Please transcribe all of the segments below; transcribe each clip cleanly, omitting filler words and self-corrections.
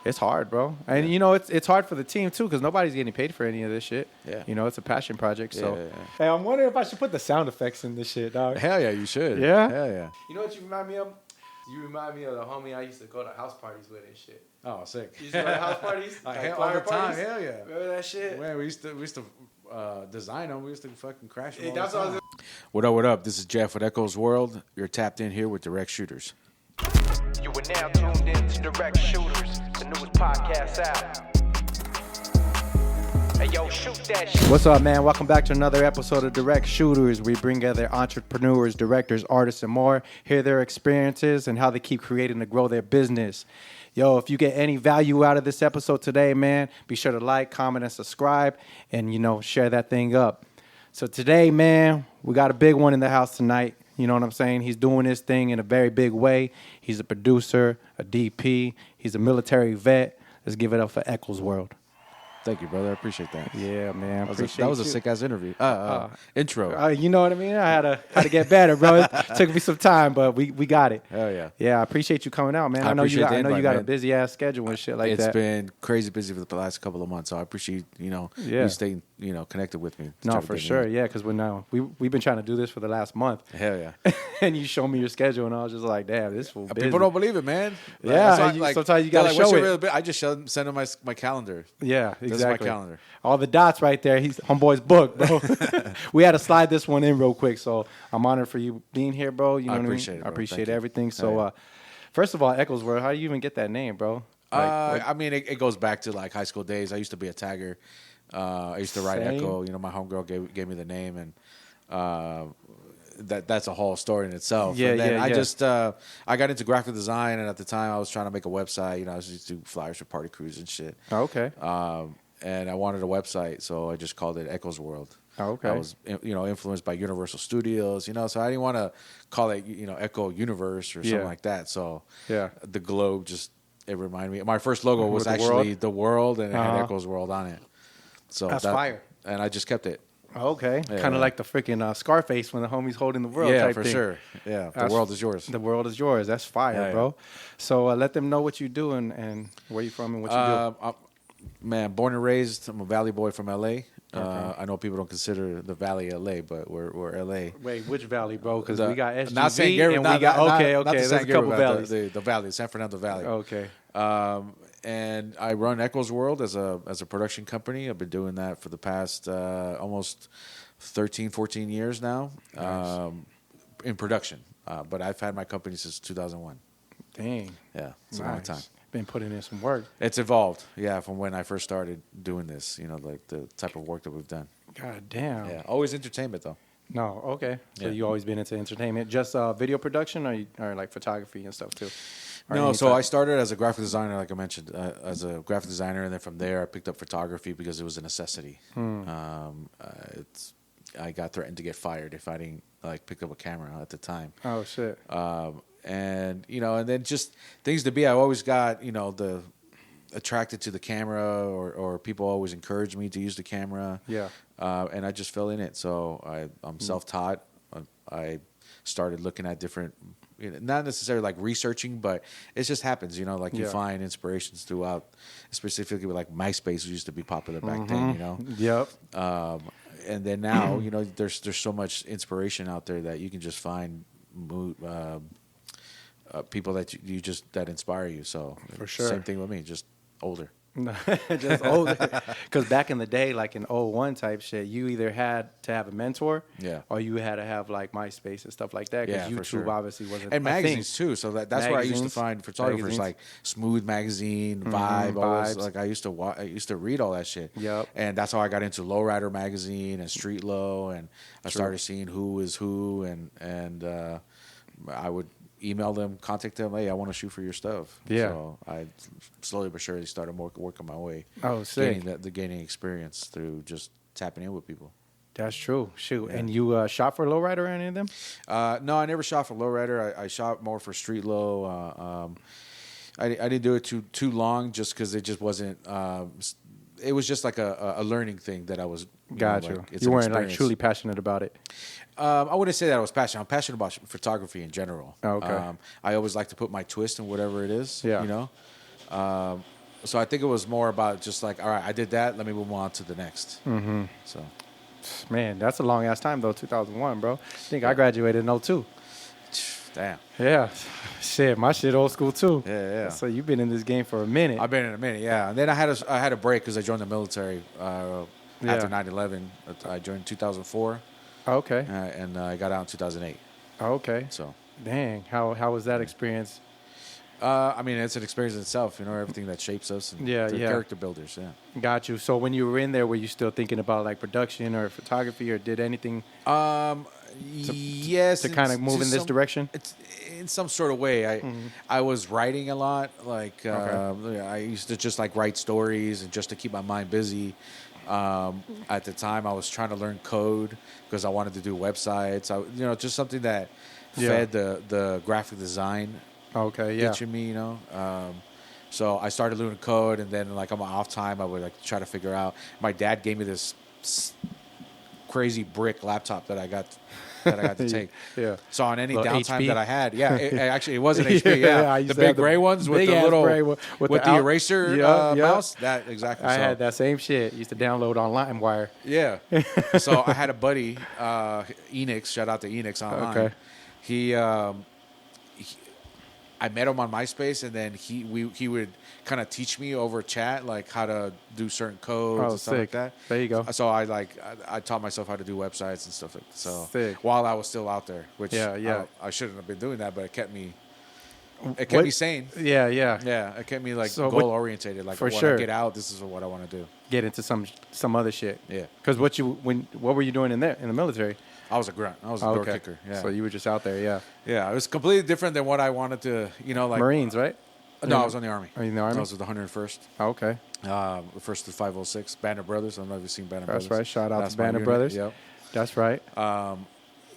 It's hard, bro. And, it's hard for the team, too, because nobody's getting paid for any of this shit. Yeah. It's a passion project. So, Yeah. Hey, I'm wondering if I should put the sound effects in this shit, dog. Hell yeah, you should. Yeah? Hell yeah. You know what you remind me of? You remind me of the homie I used to go to house parties with and shit. Oh, sick. You used to go to house parties? All flyer the time. parties? Hell yeah. Remember that shit? Man, we used to design them. We used to fucking crash them. Hey, all that's the what I time. was What up? This is Jeff with Echosworld. You're tapped in here with Direct Shooters. You are now tuned in to Direct Shooters, the newest podcast out. Hey, yo, shoot that shit. What's up, man? Welcome back to another episode of Direct Shooters. We bring together entrepreneurs, directors, artists, and more, hear their experiences and how they keep creating to grow their business. Yo, if you get any value out of this episode today, man, be sure to like, comment, and subscribe, and, share that thing up. So today, man, we got a big one in the house tonight. You know what I'm saying? He's doing this thing in a very big way. He's a producer, a DP. He's a military vet. Let's give it up for Echosworld. Thank you, brother. I appreciate that. Yeah, man. That was a sick ass interview. Intro. You know what I mean? I had to get better, bro. It took me some time, but we got it. Hell yeah. Yeah, I appreciate you coming out, man. I know you got a busy ass schedule and shit like that. It's been crazy busy for the last couple of months, so I appreciate you staying connected with me. No, for sure. Yeah, because we've been trying to do this for the last month. Hell yeah. And you showed me your schedule, and I was just like, damn, this fool busy. People don't believe it, man. Yeah, sometimes you gotta show it. I just send them my calendar. Yeah, exactly. This is my calendar. All the dots right there. He's homeboy's book, bro. We had to slide this one in real quick, so I'm honored for you being here, bro. You know I what appreciate I mean? it, I bro. appreciate Thank you. everything. So, first of all, Echosworld, how do you even get that name, bro? I mean, it goes back to like high school days. I used to be a tagger. I used to write Same. Echo. My homegirl gave me the name, and that's a whole story in itself. Yeah, and then yeah, I yeah. just I got into graphic design, and at the time I was trying to make a website. I was used to do flyers for party crews and shit. Oh, okay. And I wanted a website, so I just called it Echosworld. Oh, okay. I was influenced by Universal Studios, so I didn't want to call it Echo Universe or something like that. So Yeah. the globe it reminded me. My first logo was With the actually world? the world, and it had Echosworld on it. So That's fire. And I just kept it. Okay. Yeah. Kind of like the freaking Scarface when the homie's holding the world Yeah, type for thing. sure. Yeah, the world is yours. The world is yours. That's fire, Yeah, bro. So let them know what you do and where you from and what you do. Man, born and raised. I'm a Valley boy from L.A. I know people don't consider the Valley L.A., but we're L.A. Wait, which valley, bro? Because we got SGV Not San Gabriel, and we got not okay. the There's San a couple Gabriel, valleys. the valley, San Fernando Valley. Okay. And I run Echosworld as a production company. I've been doing that for the past almost 13, 14 years now. Nice. In production. But I've had my company since 2001. Dang. Yeah, it's a long time. Been putting in some work. It's evolved, from when I first started doing this, like the type of work that we've done. God damn. Yeah, always entertainment, though. No, okay. So Yeah. you always been into entertainment, just video production or like photography and stuff too? Or No, any so type- I started as a graphic designer, like I mentioned, as a graphic designer, and then from there I picked up photography because it was a necessity. I got threatened to get fired if I didn't pick up a camera at the time. Oh, shit. And then just things to be. I always got attracted to the camera, or people always encouraged me to use the camera. Yeah. And I just fell in it. So I'm self-taught. I started looking at different, not necessarily like researching, but it just happens. You Yeah. find inspirations throughout, specifically with like MySpace used to be popular back then. Yep. And then now, there's so much inspiration out there that you can just find people that that inspire you. So For sure. same thing with me, just older. Just older. Because back in the day, like in 01 type shit, you either had to have a mentor or you had to have like MySpace and stuff like that. Because Yeah, YouTube for sure. obviously wasn't And a magazines thing. too. So that's where I used to Magazines, find photographers magazines. like Smooth Magazine, Vibe. Always, Vibes. like I used to read all that shit. Yep. And that's how I got into Lowrider Magazine and Street Low, and I True. started seeing who is who, and I would email them, contact them. Hey, I want to shoot for your stuff. Yeah. So I slowly but surely started working my way. Oh, sick. Gaining experience through just tapping in with people. That's true. Shoot. Yeah. And you shot for Lowrider or any of them? No, I never shot for Lowrider. I shot more for Street Low. I didn't do it too long just because it just wasn't. It was just like a learning thing that I was. Got you. It's You an weren't like experience. truly passionate about it. I wouldn't say that I was passionate. I'm passionate about photography in general. Oh, okay. I always like to put my twist in whatever it is. Yeah. So I think it was more about just like, all right, I did that. Let me move on to the next. Mm-hmm. So, Man, that's a long ass time though. 2001, bro. I think I graduated in '02. damn. Yeah, shit, my shit old school too. Yeah. So you've been in this game for a minute. I've been in a minute, yeah. And then I had a break because I joined the military after 9/11. I joined in 2004. Okay. And I got out in 2008. Okay. So, Dang, how was that experience? I mean, it's an experience in itself, everything that shapes us and Yeah, the yeah. character builders, yeah. Got you. So when you were in there, were you still thinking about like production or photography, or did anything Yes. to kind of move in this direction? It's in some sort of way. I was writing a lot. Like I used to just like write stories and just to keep my mind busy. At the time, I was trying to learn code because I wanted to do websites. Just something that fed the graphic design. Okay, yeah. Itch in me, So I started learning code, and then like on my off time, I would like try to figure out. My dad gave me this crazy brick laptop that I got to take. Yeah. So on any Little downtime HP? that I had, it wasn't HP. Yeah, I used the to big have the gray ones with the big-ass little gray one with with the the out- eraser Yup, yup. mouse. That exactly. I So, had that same shit. Used to download on LimeWire. Yeah. So I had a buddy, Enix. Shout out to Enix online. Okay. He I met him on MySpace, and then he would kind of teach me over chat like how to do certain codes and stuff like sick. that. There you go. So I taught myself how to do websites and stuff like that. So Sick. while I was still out there, which Yeah. I shouldn't have been doing that, but it kept me What- me sane. Yeah, yeah. Yeah, it kept me like So goal orientated. Like for when sure. I get out, this is what I want to do. Get into some other shit. Yeah. Because what were you doing in the military? I was a grunt. I was a door kicker. Yeah. So you were just out there, yeah. Yeah, it was completely different than what I wanted to, like Marines, right? No, I was in the Army. Are you in the Army? I was with the 101st. Oh, okay. The first to 506, Banner Brothers. I don't know if you've seen Banner Brothers. That's right. Shout out That's to my Banner unit. Brothers. Yep. That's right.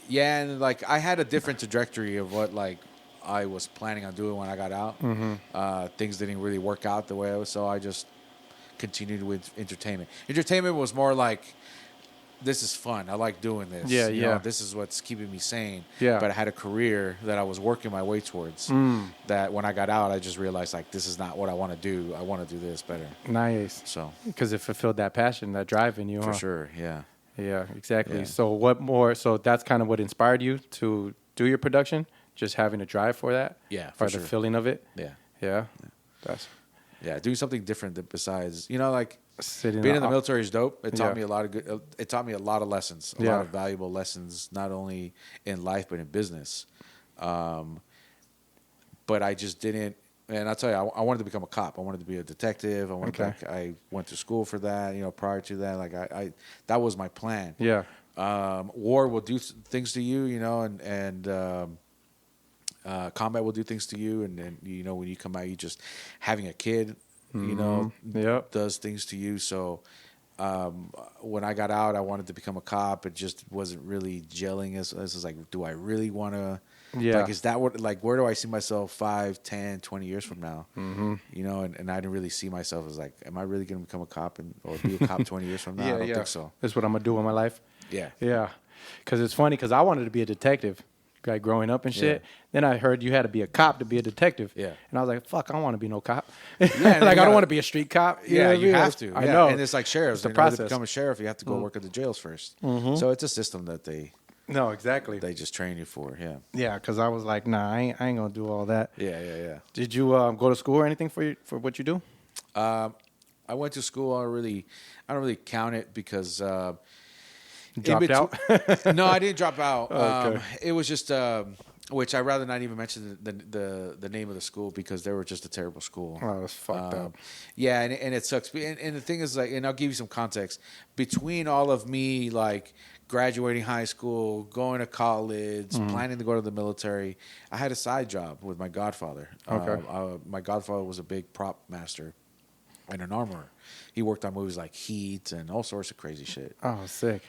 Yeah, and like I had a different trajectory of what like I was planning on doing when I got out. Things didn't really work out the way I was, so I just continued with entertainment. Entertainment was more like, this is fun. I like doing this. Yeah, You know, yeah. this is what's keeping me sane. Yeah. But I had a career that I was working my way towards. That when I got out, I just realized like this is not what I want to do. I want to do this better. Nice. So Because it fulfilled that passion, that drive in you, for huh? sure, yeah. Yeah, exactly. Yeah. So what more? So that's kind of what inspired you to do your production? Just having a drive for that? Yeah, for Or sure. the feeling of it? Yeah. Yeah. That's Yeah, doing something different besides, like sitting being in the military is dope. It taught Yeah. me a lot of good. It taught me a lot of lessons, a Yeah. lot of valuable lessons, not only in life but in business. But I just didn't. And I'll tell you, I wanted to become a cop. I wanted to be a detective. I went to school for that. Prior to that, like I that was my plan. Yeah. War will do things to you, and combat will do things to you, and then when you come out, you just having a kid, Yep. does things to you. So when I got out, I wanted to become a cop. It just wasn't really gelling as like, do I really want to? Yeah. Like, is that what? Like, where do I see myself 5, 10, 20 years from now? And I didn't really see myself as like, am I really going to become a cop or be a cop 20 years from now? I don't think so. That's what I'm gonna do in my life. Yeah. Yeah. Because it's funny because I wanted to be a detective, like growing up and shit. Yeah. Then I heard you had to be a cop to be a detective. Yeah. And I was like, fuck, I don't want to be no cop. and like you I gotta- don't want to be a street cop. know Yeah, what I you mean? have to. I Yeah. know. And it's like sheriffs. It's the In order to process. become a sheriff, you have to go work at the jails first. So it's a system that they No, exactly. just train you for. Yeah. Yeah, because I was like, nah, I ain't gonna do all that. Yeah. Did you go to school or anything for what you do? I went to school. I don't really count it because Dropped out. No, I didn't drop out. Okay. It was just which I'd rather not even mention the name of the school because they were just a terrible school. Oh, that's fucked up. Yeah, and it sucks. And the thing is, like, and I'll give you some context. Between all of me, like, graduating high school, going to college, planning to go to the military, I had a side job with my godfather. Okay. My godfather was a big prop master and an armorer. He worked on movies like Heat and all sorts of crazy shit. Oh, sick.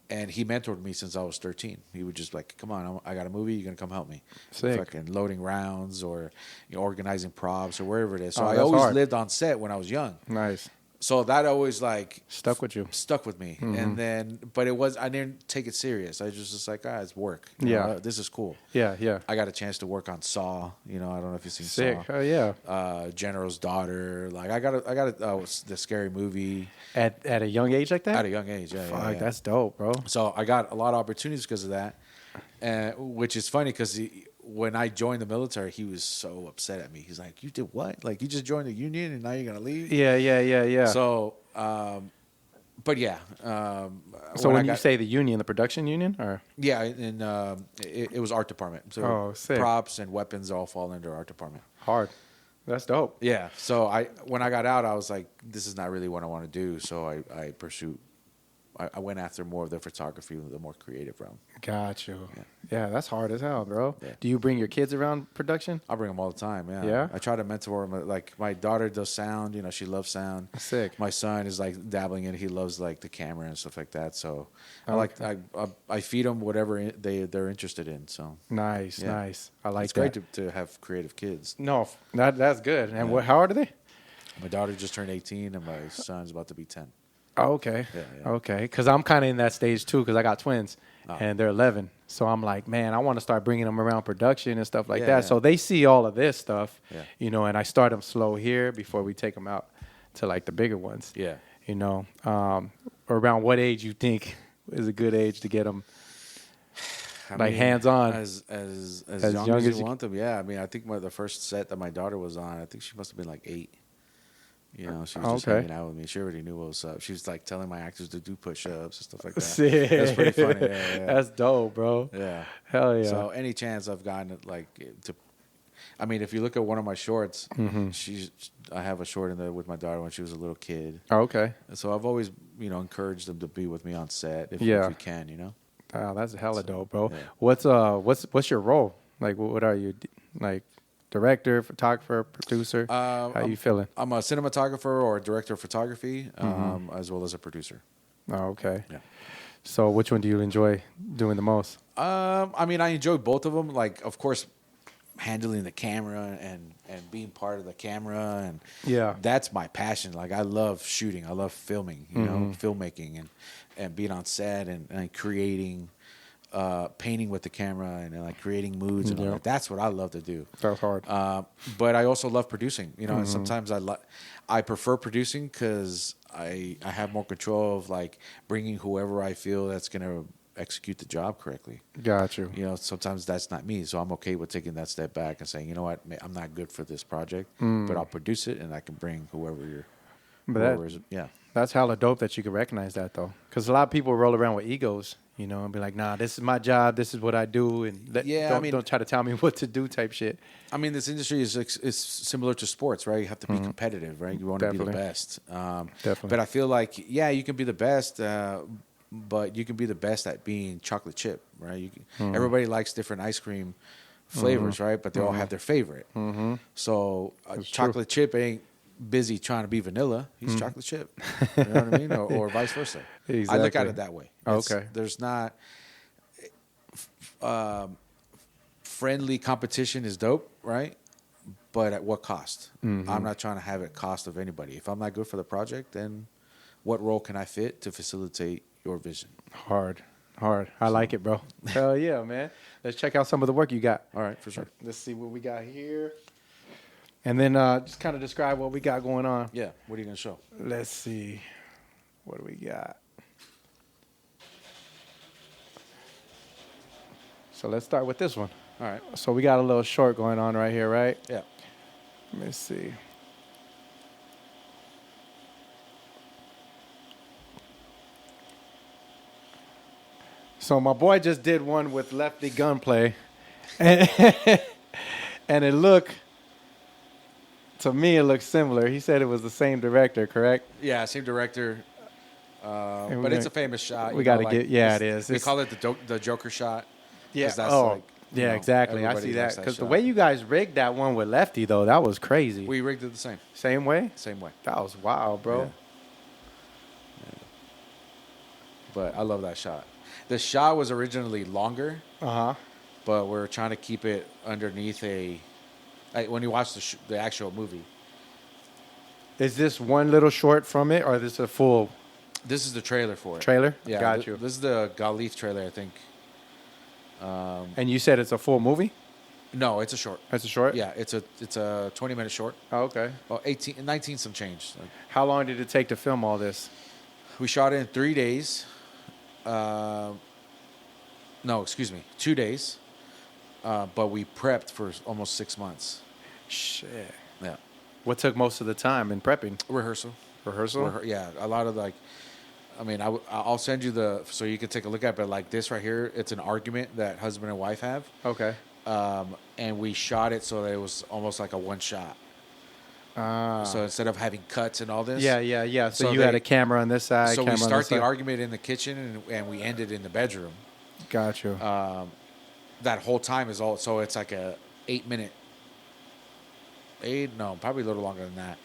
And he mentored me since I was 13. He would just like, come on, I got a movie. You're going to come help me. Sick. Fucking loading rounds or organizing props or wherever it is. So Oh, I that's always hard. lived on set when I was young. Nice. So that always like Stuck with you. stuck with me. And then, but I didn't take it serious. I was just like, it's work. You Yeah. know, this is cool. Yeah. I got a chance to work on Saw. You know, I don't know if you've seen Sick. Saw. Oh yeah. General's Daughter. Like I got the scary movie At a young age like that. at a young age. Yeah, Fuck, yeah, yeah. that's dope, bro. So I got a lot of opportunities because of that, which is funny because when I joined the military, he was so upset at me. He's like, "You did what? Like you just joined the union and now you're gonna leave?" Yeah. So, but yeah. So when you say the union, the production union, or yeah, and it was art department. So sick. props and weapons all fall under art department. hard. That's dope. Yeah. So when I got out, I was like, this is not really what I want to do. So I went after more of the photography, the more creative realm. Got you. Yeah, that's hard as hell, bro. Yeah. Do you bring your kids around production? I bring them all the time. Yeah. Yeah? I try to mentor them. Like my daughter does sound. You know, she loves sound. Sick. My son is like dabbling in. He loves like the camera and stuff like that. So I feed them whatever they're interested in. So Nice. I like it's that. great to have creative kids. No, that's good. And how old are they? My daughter just turned 18, and my son's about to be 10. Oh, okay. Yeah. Okay. Because I'm kind of in that stage too, because I got twins and they're 11. So I'm like, man, I want to start bringing them around production and stuff like that. Yeah. So they see all of this stuff, Yeah. you know, and I start them slow here before we take them out to like the bigger ones. Yeah. You know, around what age you think is a good age to get them hands on? As young young as as you you want them. Yeah. I mean, I think the first set that my daughter was on, I think she must have been like 8. You know, she was just hanging out with me. She already knew what was up. She was like telling my actors to do push-ups and stuff like that. Sick. That's pretty funny. Yeah. That's dope, bro. Yeah. Hell yeah. So any chance I've gotten it, like to, I mean, if you look at one of my shorts, I have a short in there with my daughter when she was a little kid. Oh, okay. And so I've always, encouraged them to be with me on set if Yeah. we can, Oh, that's hella dope, bro. yeah. What's your role? Like, what are you like? Director, photographer, producer? How you feeling? I'm a cinematographer or a director of photography, as well as a producer. Oh, okay. Yeah. So, which one do you enjoy doing the most? I mean, I enjoy both of them. Like, of course, handling the camera and being part of the camera, and Yeah. that's my passion. Like, I love shooting. I love filming. You know, filmmaking and being on set and creating. Painting with the camera and like creating moods and all that. That's what I love to do. That's hard. But I also love producing. And sometimes I prefer producing because I have more control of like bringing whoever I feel that's gonna execute the job correctly. Got you. Sometimes that's not me, so I'm okay with taking that step back and saying, you know what, I'm not good for this project, but I'll produce it and I can bring whoever That's hella dope that you can recognize that though, because a lot of people roll around with egos. And be like, nah, this is my job. This is what I do. And don't try to tell me what to do type shit. I mean, this industry is similar to sports, right? You have to be competitive, right? You want to be the best. Definitely. But I feel like, you can be the best, but you can be the best at being chocolate chip, right? Everybody likes different ice cream flavors, right? But they all have their favorite. So chocolate chip ain't busy trying to be vanilla. He's chocolate chip. You know what I mean? Or vice versa. Exactly. I look at it that way. Okay. There's not friendly competition is dope, right? But at what cost? I'm not trying to have it cost of anybody. If I'm not good for the project, then what role can I fit to facilitate your vision? Hard. I like it, bro. Hell yeah, man. Let's check out some of the work you got. All right, for sure. Let's see what we got here. And then just kind of describe what we got going on. Yeah. What are you going to show? Let's see. What do we got? So let's start with this one. All right. So we got a little short going on right here, right? Yeah. Let me see. So my boy just did one with Lefty Gunplay. And it looked, to me, it looks similar. He said it was the same director, correct? Yeah, same director. But it's a famous shot. We got to get, it is. We call it the Joker shot. Yeah. That's exactly. I see that. Because the way shot. you guys rigged that one with Lefty, though, that was crazy. We rigged it the same. Same way? Same way. That was wild, bro. Yeah. But I love that shot. The shot was originally longer. Uh-huh. But we're trying to keep it underneath when you watch the actual movie, Is this one little short from it, or is this a full This is the trailer for it. trailer? Yeah, Got you. This is the Galif trailer, I think. And you said it's a full movie? No, it's a short. It's a short? Yeah, it's a 20-minute short. Oh, okay. Well, 19 some change. How long did it take to film all this? We shot it in 3 days. No, excuse me, 2 days. But we prepped for almost 6 months. Shit. Yeah. What took most of the time in prepping? Rehearsal. Yeah, a lot of like, I mean, I'll send you so you can take a look at it, but like this right here, it's an argument that husband and wife have. Okay. And we shot it so that it was almost like a one shot. So instead of having cuts and all this. Yeah. So you had a camera on this side. So camera we on start this the side. argument in the kitchen and we end it in the bedroom. Got you. That whole time is all, so it's like a 8-minute. Probably a little longer than that.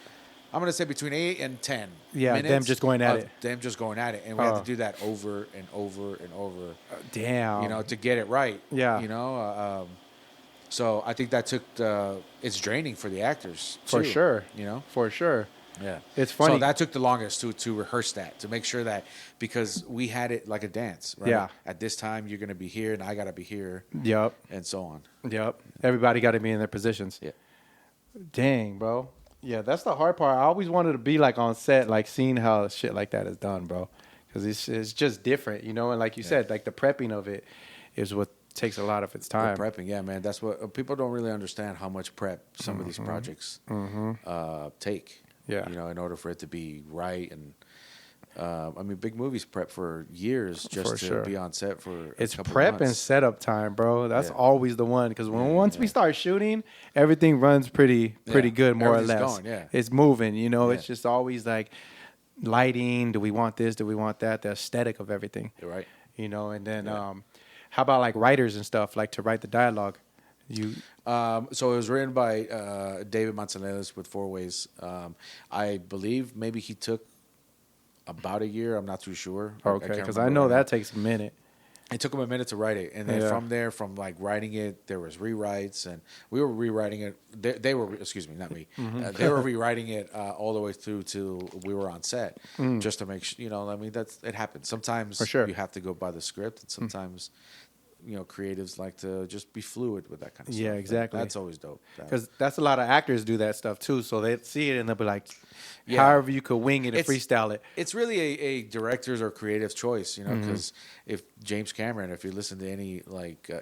I'm going to say between 8 and 10 minutes. them just going at it. Them just going at it. And we have to do that over and over and over. Damn. To get it right. Yeah. So I think that took it's draining for the actors too, For sure. For sure. Yeah. It's funny. So that took the longest to rehearse that, to make sure that, because we had it like a dance, right? Yeah. At this time, you're going to be here and I got to be here. Yep. And so on. Yep. Everybody got to be in their positions. Yeah. Dang, bro. Yeah, that's the hard part. I always wanted to be like on set, like seeing how shit like that is done, bro. Because it's just different, And like you said, like the prepping of it is what takes a lot of its time. The prepping, yeah, man. That's what people don't really understand, how much prep some of these projects take. Yeah. In order for it to be right. And I mean, big movies prep for years just to be on set for it's a couple prep months. and setup time, bro. That's always the one, because once we start shooting, everything runs pretty good, more or less. Going, yeah. It's moving, It's just always like lighting. Do we want this? Do we want that? The aesthetic of everything. You're right. And then how about like writers and stuff, like to write the dialogue? So it was written by David Manzanellis with Four Ways. I believe maybe he took about a year. I'm not too sure. Okay, because I know that takes a minute. It took him a minute to write it, and then from like writing it, there was rewrites, and we were rewriting it. They were, excuse me, not me. They were rewriting it all the way through till we were on set, just to make sure. I mean, it happens. Sometimes you have to go by the script, and sometimes creatives like to just be fluid with that kind of stuff. Yeah, exactly. That's always dope. Because that's a lot of actors do that stuff too. So they see it and they'll be like, however you could wing it and freestyle it. It's really a director's or creative choice, because if James Cameron, if you listen to any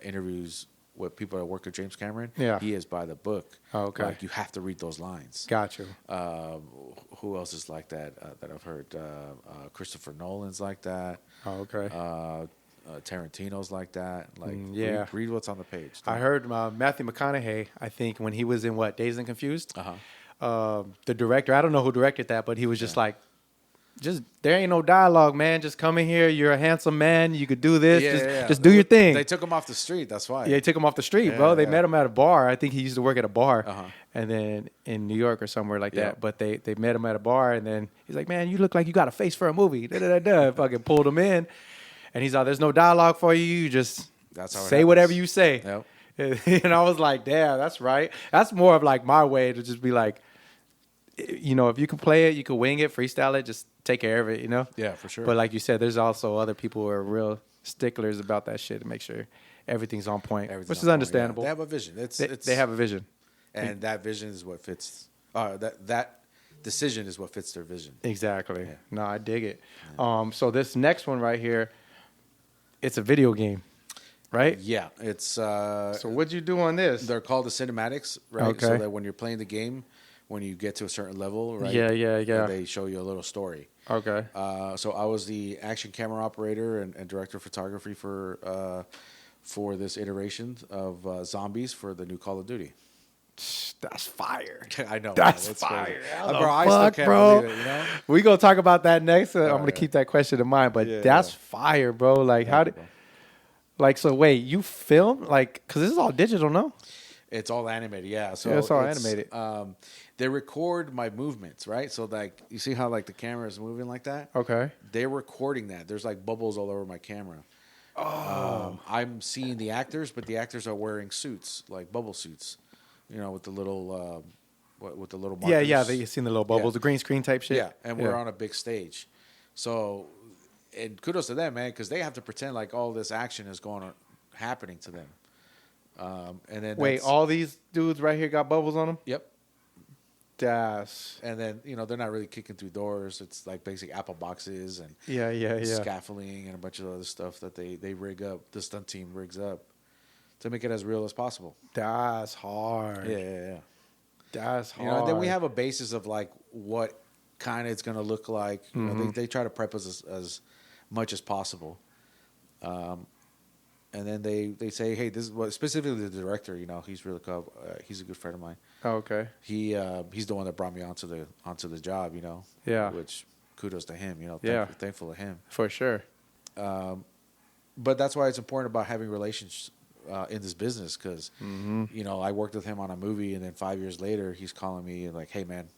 interviews with people that work with James Cameron, he is by the book. Oh, okay. Like, you have to read those lines. Got you. Who else is like that that I've heard? Christopher Nolan's like that. Oh, okay. Tarantino's like that. Like, read what's on the page. I heard Matthew McConaughey, I think, when he was in Dazed and Confused. The director, I don't know who directed that, but he was just like, there ain't no dialogue, man. Just come in here. You're a handsome man. You could do this. Just do your thing. They took him off the street. That's why. Yeah, they took him off the street, bro. They met him at a bar. I think he used to work at a bar, and then in New York or somewhere like that. But they met him at a bar, and then he's like, man, you look like you got a face for a movie. Fucking pulled him in. And he's like, there's no dialogue for you. You just say whatever you say. Yep. And I was like, damn, that's right. That's more of like my way to just be like, if you can play it, you can wing it, freestyle it, just take care of it, Yeah, for sure. But like you said, there's also other people who are real sticklers about that shit to make sure everything's on point, which is understandable. They have a vision. They have a vision. And that vision is what fits, that decision is what fits their vision. Exactly. Yeah. No, I dig it. Yeah. So this next one right here, it's a video game, right? Yeah, it's. So what'd you do on this? They're called the cinematics, right? Okay. So that when you're playing the game, when you get to a certain level, right? Yeah. They show you a little story. Okay. So I was the action camera operator and director of photography for this iteration of zombies for the new Call of Duty. That's fire. I know. That's fire. Bro, I still can't believe it, We gonna talk about that next. I'm gonna keep that question in mind. But that's fire, bro. Like, how did? Like, so wait, you film because this is all digital, no? It's all animated, yeah. So it's all animated. They record my movements, right? So like, you see how like the camera is moving like that? Okay. They're recording that. There's like bubbles all over my camera. Oh. I'm seeing the actors, but the actors are wearing suits, like bubble suits. With the little with the little Yeah, markers. yeah. You've seen the little bubbles, Yeah. the green screen type shit. Yeah, and we're on a big stage. So, and kudos to them, man, because they have to pretend like all this action is happening to them. And then Wait, all these dudes right here got bubbles on them? Yep. Das. And then they're not really kicking through doors. It's like basic Apple boxes and Yeah. scaffolding and a bunch of other stuff that they rig up. The stunt team rigs up to make it as real as possible. That's hard. Yeah. That's hard. You know, and then we have a basis of like what kind of it's going to look like. You know, they try to prep us as much as possible. And then they say, hey, this is what specifically the director. You know, he's really cool. He's a good friend of mine. Oh, okay. He's the one that brought me onto the job. You know. Yeah. Which kudos to him. You know. Thankful to him. For sure. But that's why it's important about having relationships in this business because you know I worked with him on a movie and then 5 years later he's calling me like, hey man,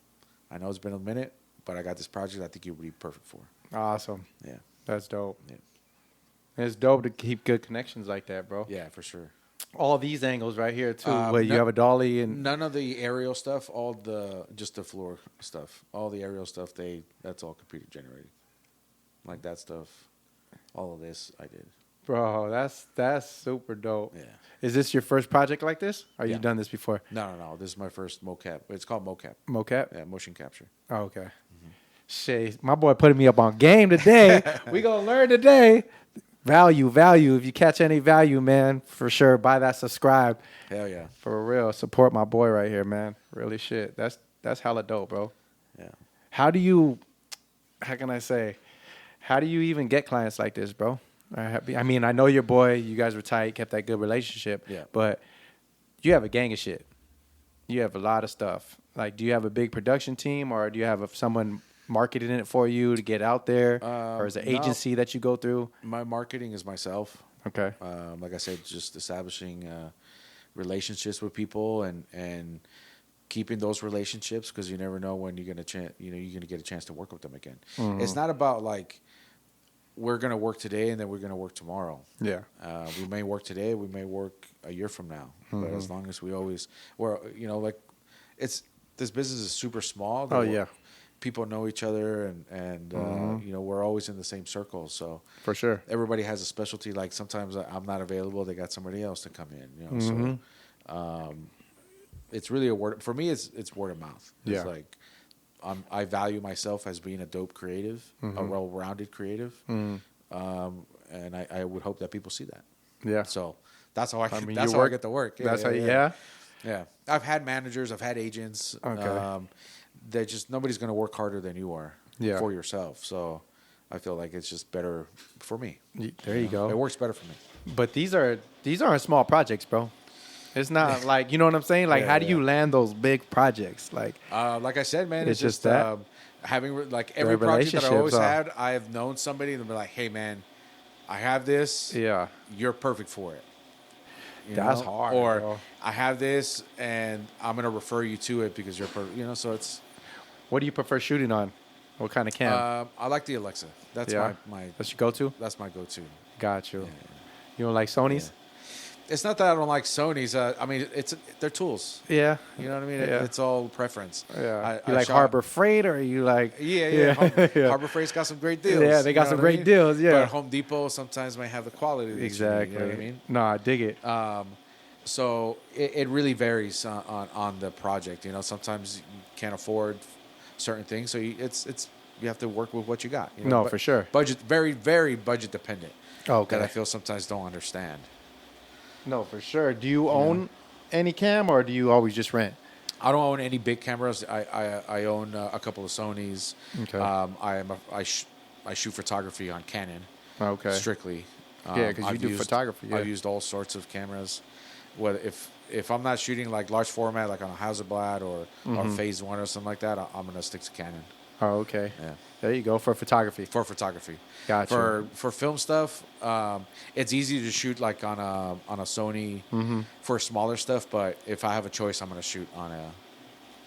I know it's been a minute, but I got this project I think you would be perfect for. Awesome. Yeah. That's dope. Yeah. It's dope to keep good connections like that, bro. Yeah, for sure. All these angles right here too. Where you have a dolly and none of the aerial stuff, just the floor stuff. All the aerial stuff, that's all computer generated. Like that stuff, all of this I did. bro, that's super dope. Yeah. Is this your first project like this? Or Yeah. you done this before? No. This is my first mocap. It's called mocap. Mocap? Yeah, motion capture. Oh, okay. Shit, my boy putting me up on game today. We gonna learn today. Value. If you catch any value, man, for sure, buy that, subscribe. Hell yeah. For real, support my boy right here, man. Really shit. That's hella dope, bro. Yeah. How can I say, how do you even get clients like this, bro? I mean, I know your boy, you guys were tight, kept that good relationship. Yeah. But you have a gang of shit. You have a lot of stuff. Like, do you have a big production team or do you have someone marketing it for you to get out there? Or is it an agency that you go through? My marketing is myself. Okay. Like I said, just establishing relationships with people and keeping those relationships because you never know when you're gonna get a chance to work with them again. Mm-hmm. It's not about like we're gonna work today and then we're gonna work tomorrow. Yeah. We may work today, we may work a year from now, but as long as this business is super small. Oh yeah. People know each other and we're always in the same circle. So for sure, everybody has a specialty. Like sometimes I'm not available, they got somebody else to come in. So it's really a word for me. It's word of mouth. It's like I value myself as being a dope creative, a well-rounded creative, and I would hope that people see that. Yeah. So that's how I get to work. Yeah. I've had managers, I've had agents. Okay. That just nobody's going to work harder than you are for yourself. So I feel like it's just better for me. There you go. It works better for me. But these aren't small projects, bro. It's not like, you know what I'm saying? Like, how do you land those big projects? Like I said, man, it's just that having like every project that I always had, I have known somebody and be like, hey, man, I have this. Yeah. You're perfect for it. That's hard. Or bro. I have this and I'm going to refer you to it because you're perfect. So it's. What do you prefer shooting on? What kind of cam? I like the Alexa. That's my. That's your go-to? That's my go-to. Got you. Yeah. You don't like Sony's? Yeah. It's not that I don't like Sony's. I mean, they're tools. Yeah. You know what I mean? Yeah. It's all preference. Yeah. You like Harbor Freight or you like? Yeah. Harbor Freight's got some great deals. Yeah, they got some great deals. Yeah. But Home Depot sometimes may have the quality. Exactly. You know what I mean? No, I dig it. So it really varies on the project. Sometimes you can't afford certain things, so you have to work with what you got. No, for sure. Budget, very, very budget dependent. Okay. That I feel sometimes don't understand. No, for sure. Do you own any cam or do you always just rent? I don't own any big cameras. I own a couple of Sonys. Okay. I shoot photography on Canon. Okay. Strictly. Yeah, because you do photography. Yeah. I've used all sorts of cameras. Whether if I'm not shooting like large format, like on a Hasselblad or Phase 1 or something like that, I'm gonna stick to Canon. Oh, okay. Yeah. There you go for photography. Gotcha. For film stuff, it's easy to shoot like on a Sony for smaller stuff. But if I have a choice, I'm gonna shoot on an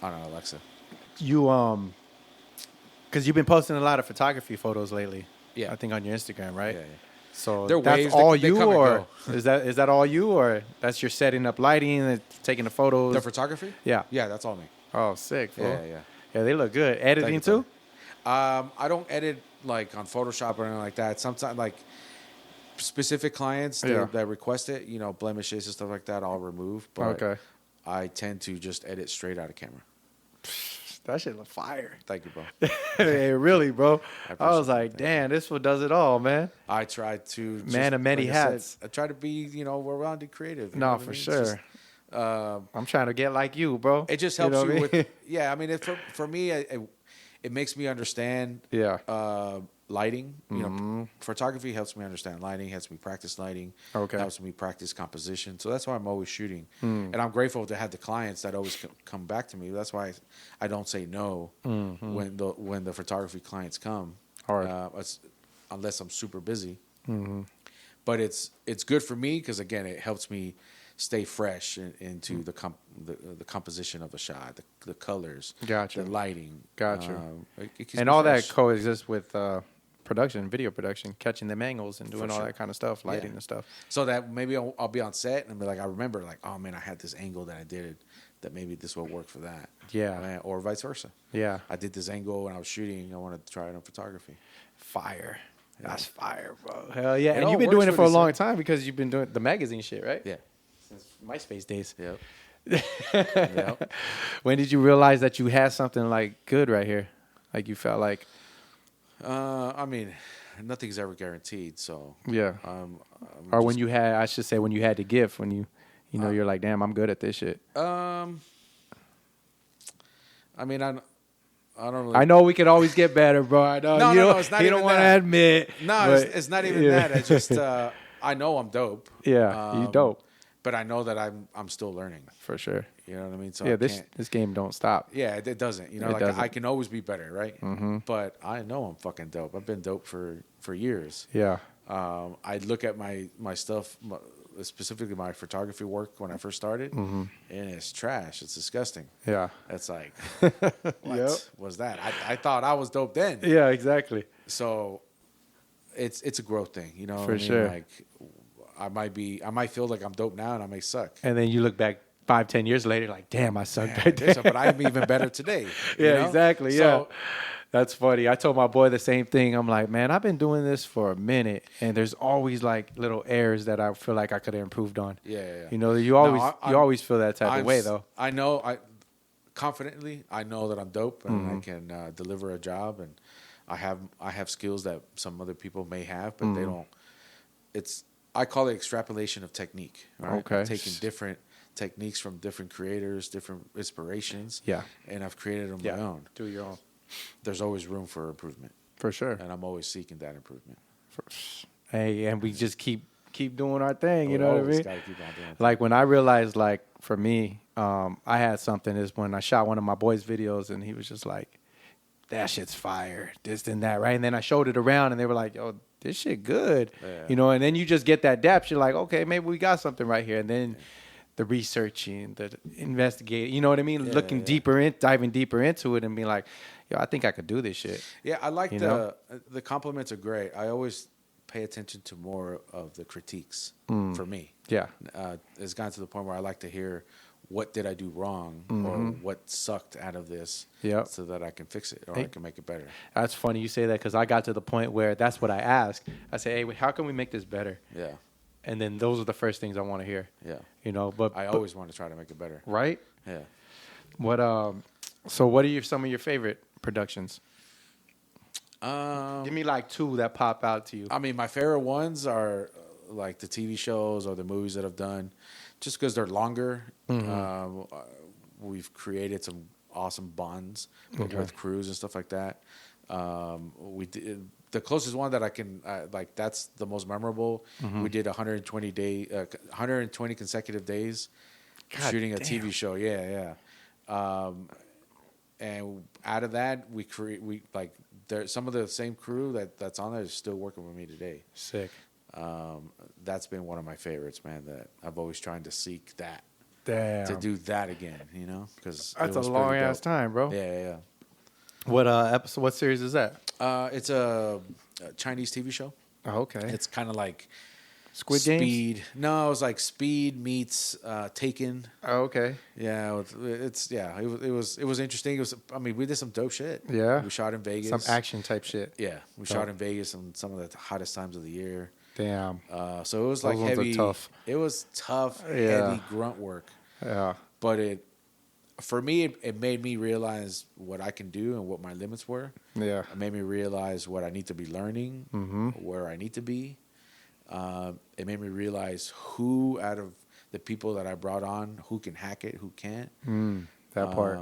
Alexa. You because you've been posting a lot of photography photos lately. Yeah. I think on your Instagram, right? Yeah. So They're that's waves. all They you, come and or go. is that all you, or that's your setting up lighting and taking the photos? The photography? Yeah. Yeah, that's all me. Oh, sick, fool. Yeah. Yeah, they look good. Editing Thank you, too? I don't edit like on Photoshop or anything like that. Sometimes like specific clients that request it, blemishes and stuff like that, I'll remove. But Okay. I tend to just edit straight out of camera. That shit look fire. Thank you, bro. Hey, really, bro. I I was appreciate like, that. damn, this one does it all, man. I try to Man of many hats. I try to be, well-rounded creative. You know No, what I for mean? sure. I'm trying to get like you, bro. It just You helps know you what I mean? with. Yeah, I mean, for me, it makes me understand. Yeah. Lighting. Photography helps me understand lighting. Helps me practice lighting. Okay. Helps me practice composition. So that's why I'm always shooting, and I'm grateful to have the clients that always come back to me. That's why I don't say no when the photography clients come, unless I'm super busy. But it's good for me because again, it helps me stay fresh into the composition of a shot, the colors, Gotcha. the lighting, Gotcha. It keeps And me all fresh. that coexists with video production, catching them angles and doing all sure. that kind of stuff, lighting Yeah. and stuff. So that maybe I'll be on set and be like, I remember, like, oh man, I had this angle that I did that maybe this will work for that. Yeah. Or vice versa. Yeah. I did this angle when I was shooting. I wanted to try it on photography. Fire. That's fire, bro. Hell yeah. It And all you've been works doing it for for a the long same- time because you've been doing the magazine shit, right? Yeah. Since MySpace days. Yep. Yep. When did you realize that you had something like good right here? Like you felt like, I mean, nothing's ever guaranteed. So yeah. I'm Or when just- you had, I should say, when you had the gift, when you're like, damn, I'm good at this shit. I mean, I don't really. I know we could always get better, bro. I know No, it's not you even don't want to that. admit. No, but, it's not even yeah. that. It's just I know I'm dope. Yeah, you dope But I know that I'm still learning. for sure. You know what I mean? So Yeah, I this can't- game don't stop. Yeah, it doesn't. It Like doesn't. I can always be better, right? Mm-hmm. But I know I'm fucking dope. I've been dope for years. Yeah, I look at my stuff, specifically my photography work when I first started, and it's trash. It's disgusting. yeah, It's like, what Yep. was that? I thought I was dope then. yeah, exactly. So it's a growth thing, you know. For what I mean? sure. Like I might feel like I'm dope now, and I may suck. And then you look back 5-10 years later, like, damn, I sucked right there. But I'm even better today. you Yeah, know? exactly. So, Yeah. That's funny. I told my boy the same thing. I'm like, man, I've been doing this for a minute, and there's always like little errors that I feel like I could have improved on. Yeah. You know, you No, always feel that type of way though. I know. Confidently, I know that I'm dope and I can deliver a job, and I have skills that some other people may have, but they don't. I call it extrapolation of technique. Right? Okay. I've taken different techniques from different creators, different inspirations. Yeah. And I've created them my own. Do your own. There's always room for improvement, For sure. and I'm always seeking that improvement. Hey, and we just keep doing our thing. You know what I Always mean? gotta keep on doing it. Like when I realized, like for me, I had something is when I shot one of my boys' videos, and he was just like, "That shit's fire, this and that," right? And then I showed it around, and they were like, "Yo, this shit good," Yeah. you know. And then you just get that depth. You're like, "Okay, maybe we got something right here." And then the researching, the investigating, you know what I mean? Looking deeper in, diving deeper into it, and being like, "Yo, I think I could do this shit." Yeah, I like You know? the compliments are great. I always pay attention to more of the critiques for me. Yeah. It's gotten to the point where I like to hear what did I do wrong or what sucked out of this Yep. so that I can fix it or I can make it better. That's funny you say that because I got to the point where that's what I asked. I say, "Hey, how can we make this better?" Yeah, And then those are the first things I want to hear. yeah. You know, but I always want to try to make it better. right. Yeah. What So what are some of your favorite productions? Give me like two that pop out to you. I mean, my favorite ones are like the TV shows or the movies that I've done, just because they're longer. We've created some awesome bonds with crews and stuff like that. We did the closest one that I can like. That's the most memorable. We did 120 consecutive days shooting a TV show. Yeah. And out of that, we there some of the same crew that's on there is still working with me today. Sick. That's been one of my favorites, man. That I've always trying to seek that Damn. to do that again, you know, because That's a long ass time, bro. Yeah. What episode? What series is that? It's a Chinese TV show. Oh, okay. It's kind of like Squid Games? Speed. No, it was like Speed meets Taken. Oh, okay. Yeah, it was interesting. It was, I mean, we did some dope shit. Yeah. We shot in Vegas. Some action type shit. Yeah, we shot in Vegas on some of the hottest times of the year. Damn. So it was Those like ones are heavy. tough. It was tough, Yeah. heavy grunt work. Yeah. But for me, it made me realize what I can do and what my limits were. Yeah. It made me realize what I need to be learning, where I need to be. It made me realize who out of the people that I brought on, who can hack it, who can't. That part.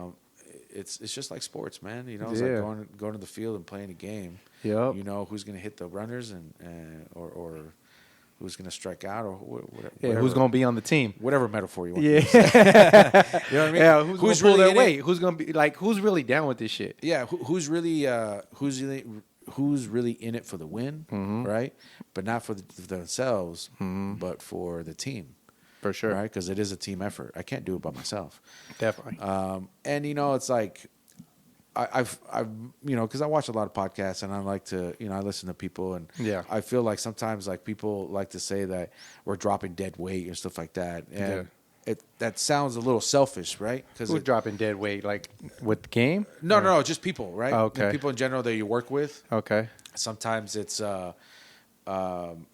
It's just like sports, man. You know, it's like going to the field and playing a game. Yep. You know who's going to hit the runners and or who's going to strike out or whatever. Yeah, who's going to be on the team? Whatever metaphor you want. Yeah. To use. You know what I mean? Yeah, who's going to pull their in weight? it? Who's going to be like, who's really down with this shit? Yeah, who's really in it for the win, right? But not for themselves, but for the team. For sure. Right? Because it is a team effort. I can't do it by myself. Definitely. And, you know, it's like, I've you know, because I watch a lot of podcasts and I like to, you know, I listen to people and Yeah. I feel like sometimes like people like to say that we're dropping dead weight and stuff like that. And that sounds a little selfish, right? Because Who's dropping dead weight, like with the game? no, just people, right? Oh, okay. People in general that you work with. Okay. Sometimes it's how can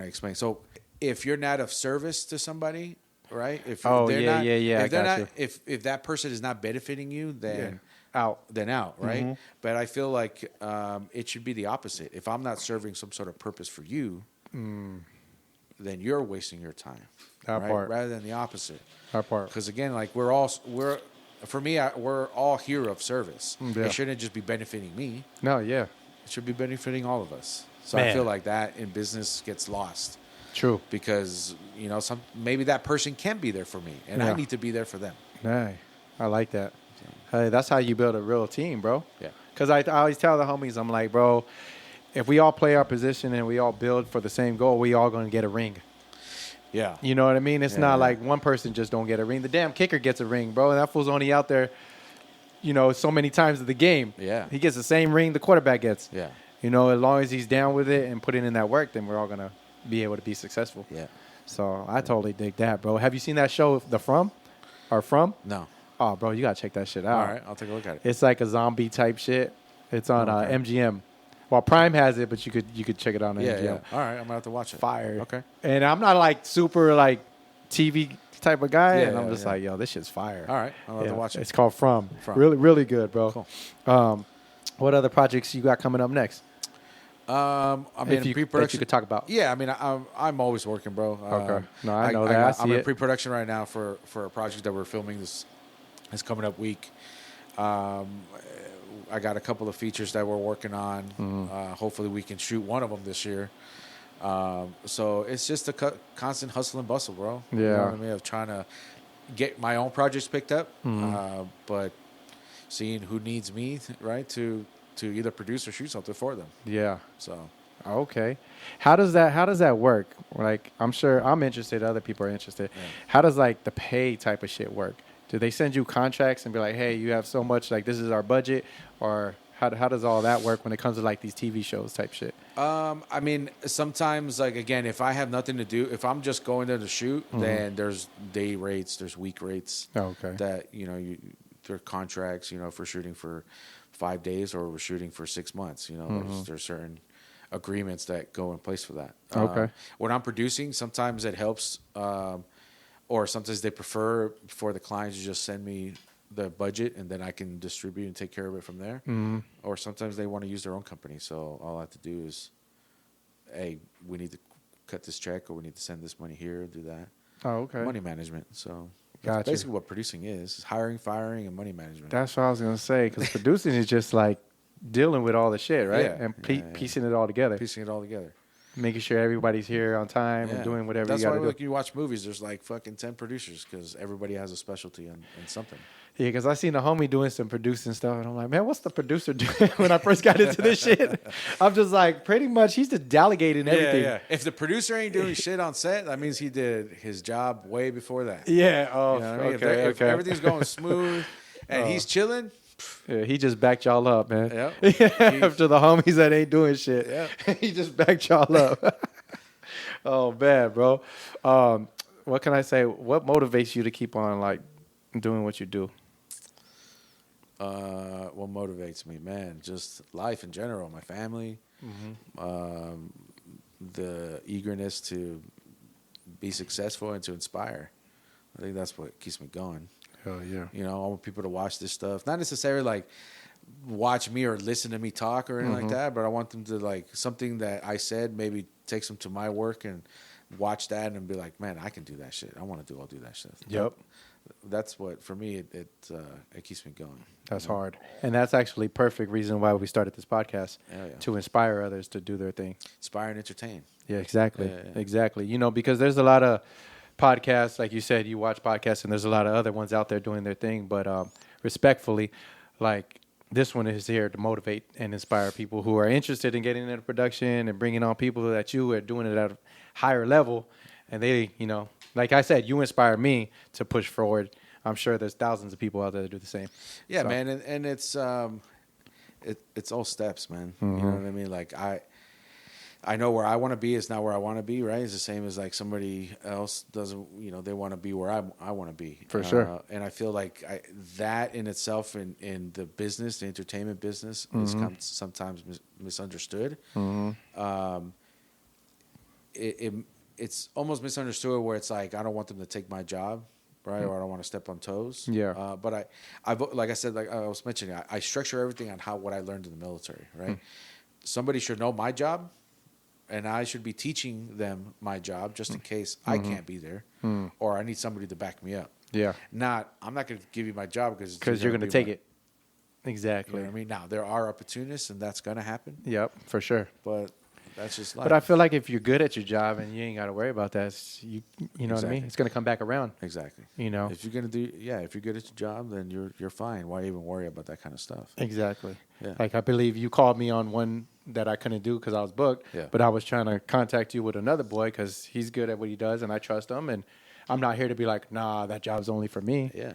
I explain? So if you're not of service to somebody, right? If that person is not benefiting you, then out, right? But I feel like it should be the opposite. If I'm not serving some sort of purpose for you, then you're wasting your time, That right? part. Rather than the opposite. That part. Because again, like we're all here of service. Yeah. It shouldn't just be benefiting me. No, yeah. It should be benefiting all of us. So Man. I feel like that in business gets lost True. because, you know, maybe that person can be there for me and I need to be there for them. Hey, I like that. Hey, that's how you build a real team, bro. Yeah. Because I always tell the homies, I'm like, bro, if we all play our position and we all build for the same goal, we all going to get a ring. Yeah. You know what I mean? It's not like one person just don't get a ring. The damn kicker gets a ring, bro. And that fool's only out there, you know, so many times of the game. Yeah. He gets the same ring the quarterback gets. Yeah. You know, as long as he's down with it and putting in that work, then we're all going to be able to be successful. Yeah. So I totally dig that, bro. Have you seen that show, The From? Or From? No. Oh, bro, you got to check that shit out. All right. I'll take a look at it. It's like a zombie type shit. It's on MGM. Well, Prime has it, but you could check it out on MGM. Yeah. All right. I'm going to have to watch it. Fire. Okay. And I'm not like super like TV type of guy, Yeah, and I'm yeah, just yeah. like, yo, this shit's fire. All right. I'll have to watch it. It's called From. From. Really, really good, bro. Cool. What other projects you got coming up next? I mean, If you pre-production. could talk about. Yeah, I mean, I'm always working, bro. Okay. No, I know that. I'm in pre-production right now for a project that we're filming this coming up week. I got a couple of features that we're working on. Hopefully, we can shoot one of them this year. So it's just a constant hustle and bustle, bro. Yeah. You know what I mean? Of trying to get my own projects picked up, but seeing who needs me, right, to either produce or shoot something for them. Yeah. So. Okay. How does that work? Like, I'm sure I'm interested. Other people are interested. Yeah. How does like the pay type of shit work? Do they send you contracts and be like, hey, you have so much, like this is our budget, or how does all that work when it comes to like these TV shows type shit? I mean, sometimes, like, again, if I have nothing to do, if I'm just going there to shoot, then there's day rates, there's week rates. Oh, okay. That, you know, there are contracts, you know, for shooting for 5 days or we're shooting for 6 months. You know, there's certain agreements that go in place for that. Okay. When I'm producing, sometimes it helps, or sometimes they prefer for the clients to just send me the budget and then I can distribute and take care of it from there. Or sometimes they want to use their own company. So all I have to do is, hey, we need to cut this check or we need to send this money here, do that. Oh, okay. Money management. So that's Gotcha. basically what producing is hiring, firing, and money management. That's what I was gonna say, because producing is just like dealing with all the shit, right? Yeah. And piecing it all together, Piecing it all together. making sure everybody's here on time and doing whatever That's you got why to do. like, you watch movies, there's like fucking 10 producers because everybody has a specialty in something. Yeah, because I seen a homie doing some producing stuff, and I'm like, man, what's the producer doing? When I first got into this shit, I'm just like, pretty much, he's just delegating everything. Yeah. If the producer ain't doing shit on set, that means he did his job way before that. Yeah. Oh, You know what I mean? okay. If everything's going smooth and he's chilling, Yeah, he just backed y'all up, man. Yep. After the homies that ain't doing shit, Yep. he just backed y'all up. Oh man, bro. What can I say? What motivates you to keep on like doing what you do? What motivates me, man? Just life in general, my family, the eagerness to be successful and to inspire. I think that's what keeps me going. Hell yeah. You know, I want people to watch this stuff. Not necessarily like watch me or listen to me talk or anything like that, but I want them to like something that I said maybe takes them to my work and watch that and be like, man, I can do that shit. I want to do that shit. Yep. That's what for me it keeps me going. That's hard. And that's actually perfect reason why we started this podcast, to inspire others to do their thing. Inspire and entertain. Yeah, exactly. Yeah. Exactly. You know, because there's a lot of podcasts, like you said, you watch podcasts, and there's a lot of other ones out there doing their thing. But respectfully, like this one is here to motivate and inspire people who are interested in getting into production and bringing on people that you are doing it at a higher level. And they, you know, like I said, you inspire me to push forward. I'm sure there's thousands of people out there that do the same. Yeah, So. man, and it's all steps, man. You know what I mean? Like I know where I want to be is not where I want to be, right? It's the same as like somebody else doesn't, you know, they want to be where I want to be. For sure. And I feel like that in itself in the business, the entertainment business, is sometimes misunderstood. It's almost misunderstood where it's like I don't want them to take my job, right? Or I don't want to step on toes. Yeah. But I like I said, like I was mentioning, I structure everything on what I learned in the military, right? Somebody should know my job, and I should be teaching them my job just in case I can't be there, or I need somebody to back me up. Yeah. I'm not going to give you my job because You're going to take it. Exactly. You know what I mean? Now there are opportunists, and that's going to happen. Yep, for sure. But that's just life. But I feel like if you're good at your job and you ain't got to worry about that, you know what I mean? It's going to come back around. Exactly. You know? If you're gonna if you're good at your job, then you're fine. Why even worry about that kind of stuff? Exactly. Yeah. Like I believe you called me on one that I couldn't do because I was booked. Yeah. But I was trying to contact you with another boy because he's good at what he does and I trust him. And I'm not here to be like, nah, that job's only for me. Yeah.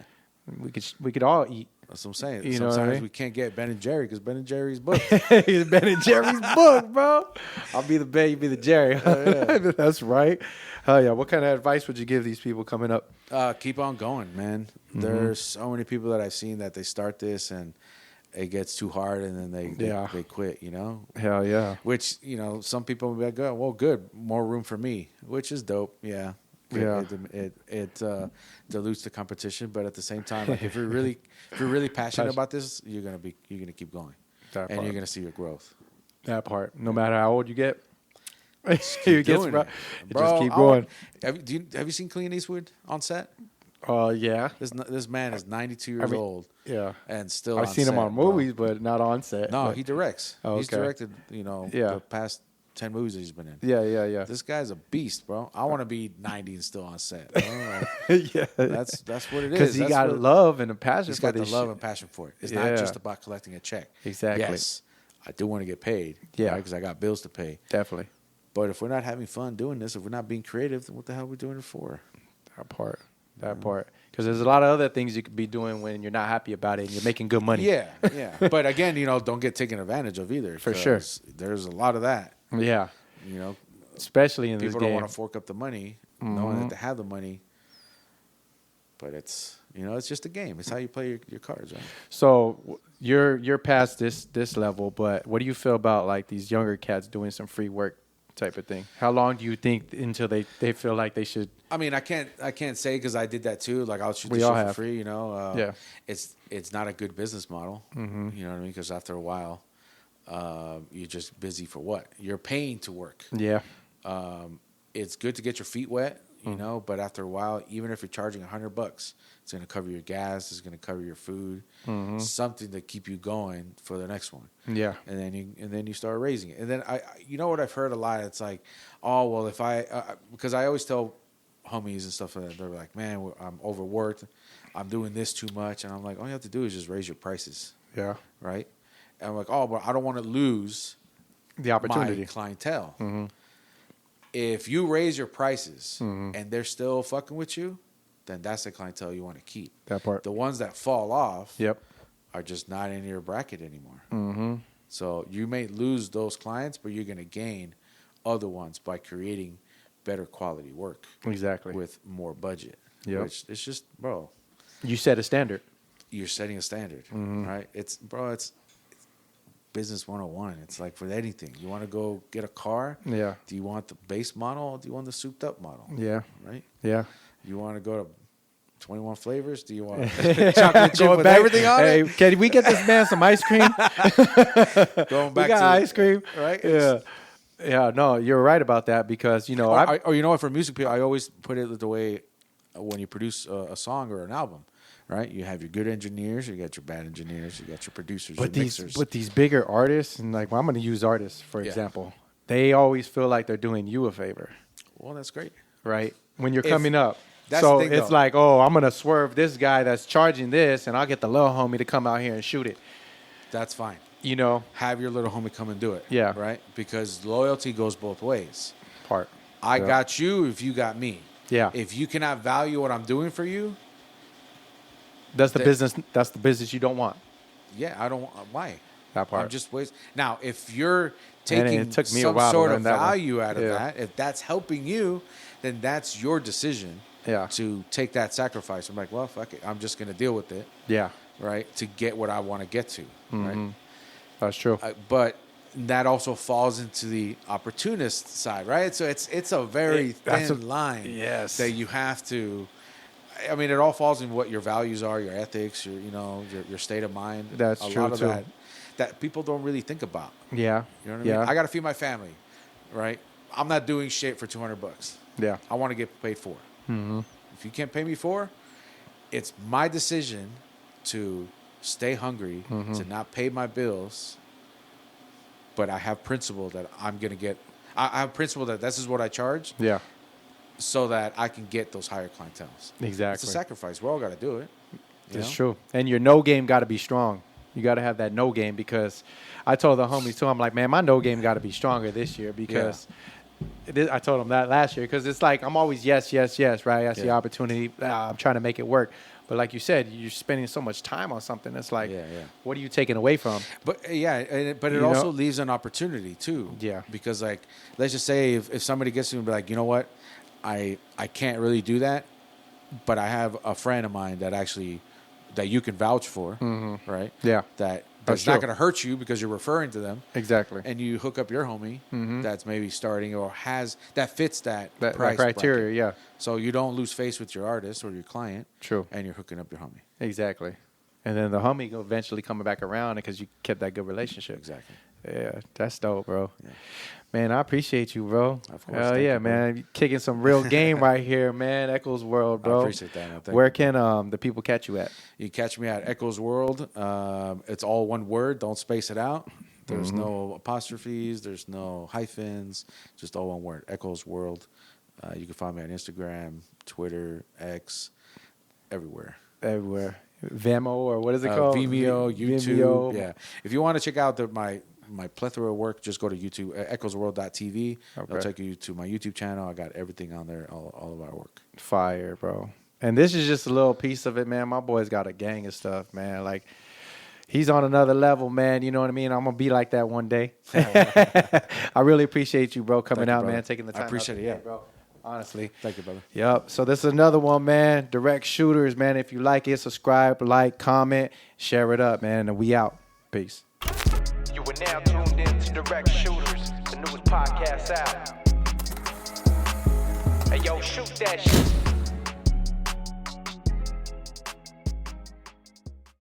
We could all eat. That's what I'm saying. You know Sometimes what I mean? we can't get Ben and Jerry because Ben and Jerry's booked. He's Ben and Jerry's book, bro. I'll be the Ben, you be the Jerry. That's right. Hell yeah. What kind of advice would you give these people coming up? Keep on going, man. There's so many people that I've seen that they start this and it gets too hard and then they quit, you know? Hell yeah. Which, you know, some people will be like, oh, well, good. More room for me, which is dope. Yeah. Yeah. It dilutes the competition, but at the same time, like if you're really passionate about this, you're gonna keep going, and you're gonna see your growth. That part, no matter how old you get, Just keep doing it. Bro, just keep going. Have you seen Clint Eastwood on set? Yeah. This man is 92 years old. Yeah. And still I've seen him on movies, but not on set. No, but. he directs. Oh, He's okay. directed, the past 10 movies that he's been in. Yeah. This guy's a beast, bro. I want to be 90 and still on set. Yeah. That's what it is. Because he got love and a passion He's for got the this love shit. and passion for it. It's not just about collecting a check. Exactly. Yes, I do want to get paid. Yeah. Because I got bills to pay. Definitely. But if we're not having fun doing this, if we're not being creative, then what the hell are we doing it for? That part. Because there's a lot of other things you could be doing when you're not happy about it and you're making good money. Yeah. But again, don't get taken advantage of either. For sure. There's a lot of that. Yeah. Especially in this people game. don't want to fork up the money, knowing that they have the money. But it's just a game. It's how you play your cards, right? So you're past this level, but what do you feel about like these younger cats doing some free work type of thing? How long do you think until they feel like they should? I mean, I can't say because I did that too. Like I'll shoot We the all shit for have. free. Yeah. It's not a good business model. You know what I mean? Because after a while, you're just busy for what? You're paying to work. Yeah. It's good to get your feet wet, but after a while, even if you're charging $100, it's going to cover your gas, it's going to cover your food, something to keep you going for the next one. Yeah. And then you start raising it. And then what I've heard a lot, it's like, oh, well, if because I always tell homies and stuff like that, they're like, man, I'm overworked, I'm doing this too much. And I'm like, all you have to do is just raise your prices. Yeah. Right? And I'm like, oh, but I don't want to lose the opportunity. my clientele. If you raise your prices and they're still fucking with you, then that's the clientele you want to keep. That part. The ones that fall off, Yep. are just not in your bracket anymore. Mm-hmm. So you may lose those clients, but you're going to gain other ones by creating better quality work. Exactly. With more budget. Yep. Which it's just, bro. You set a standard. You're setting a standard, right? It's business 101. It's like for anything. You want to go get a car? Yeah. Do you want the base model or do you want the souped up model? Yeah. Right? Yeah. You want to go to 21 flavors? Do you want chocolate chip with back, everything on hey, it? Can we get this man some ice cream? Going We back got to ice cream. right? Yeah. Yeah, no, you're right about that because, you know, Or you know what, for music people, I always put it the way when you produce a song or an album, right? You have your good engineers, you got your bad engineers, you got your producers, your mixers. But these bigger artists, and like, well, I'm going to use artists, for example. They always feel like they're doing you a favor. Well, that's great. Right? When you're coming up. That's so the thing, it's though. like, oh, I'm going to swerve this guy that's charging this, and I'll get the little homie to come out here and shoot it. That's fine. You know? Have your little homie come and do it. Yeah. Right? Because loyalty goes both ways. I Yeah. got you if you got me. Yeah. If you cannot value what I'm doing for you, That's the business you don't want. yeah, I don't. Why? That part. I'm just waste. Now, if you're And taking it took me a some while to sort of learn that one. value out of Yeah. that, if that's helping you, then that's your decision. Yeah. To take that sacrifice. I'm like, well, fuck it. I'm just gonna deal with it, Yeah. right? To get what I want to get to, right? That's true. But that also falls into the opportunist side, right? So it's a very That's thin line yes. that you have to. I mean, it all falls in what your values are, your ethics, your state of mind. That's a true, lot of too. that people don't really think about. Yeah. You know what I mean? I got to feed my family, right? I'm not doing shit for $200. Yeah. I want to get paid for. Mm-hmm. If you can't pay me for, it's my decision to stay hungry, to not pay my bills. But I have principle that I'm gonna get. I have principle that this is what I charge. Yeah. So that I can get those higher clienteles. Exactly. It's a sacrifice. We all got to do it. It's true. And your no game got to be strong. You got to have that no game because I told the homies too, I'm like, man, my no game got to be stronger this year because I told them that last year because it's like I'm always yes, right? I see opportunity. I'm trying to make it work. But like you said, you're spending so much time on something. It's like, what are you taking away from? But but it also leaves an opportunity too. Yeah. Because like, let's just say if somebody gets to me and be like, you know what, I can't really do that, but I have a friend of mine that you can vouch for, right? Yeah. That's not going to hurt you because you're referring to them. Exactly. And you hook up your homie that's maybe starting or that fits that price criteria, bracket. yeah. So you don't lose face with your artist or your client. True. And you're hooking up your homie. Exactly. And then the homie will eventually coming back around because you kept that good relationship. Exactly. Yeah, that's dope, bro. Yeah. Man, I appreciate you, bro. Of course. Hell yeah, man. You're kicking some real game right here, man. Echosworld, bro. I appreciate that, man. Where can the people catch you at? You can catch me at Echosworld. It's all one word. Don't space it out. There's no apostrophes. There's no hyphens. Just all one word. Echosworld. You can find me on Instagram, Twitter, X, everywhere. Everywhere. Vimeo or what is it called? Vimeo, YouTube. Vimeo. Yeah. If you want to check out my plethora of work, just go to YouTube, echosworld.tv. Okay. It'll take you to my YouTube channel. I got everything on there, all of our work. Fire, bro. And this is just a little piece of it, man. My boy's got a gang of stuff, man. Like, he's on another level, man. You know what I mean? I'm going to be like that one day. I really appreciate you, bro, coming out, man, taking the time. I appreciate it, yeah. Bro. Honestly. Thank you, brother. Yep. So this is another one, man. Direct Shooters, man. If you like it, subscribe, like, comment, share it up, man. And we out. Peace. You are now tuned in to Direct Shooters, the newest podcast out. Hey, yo, shoot that shit.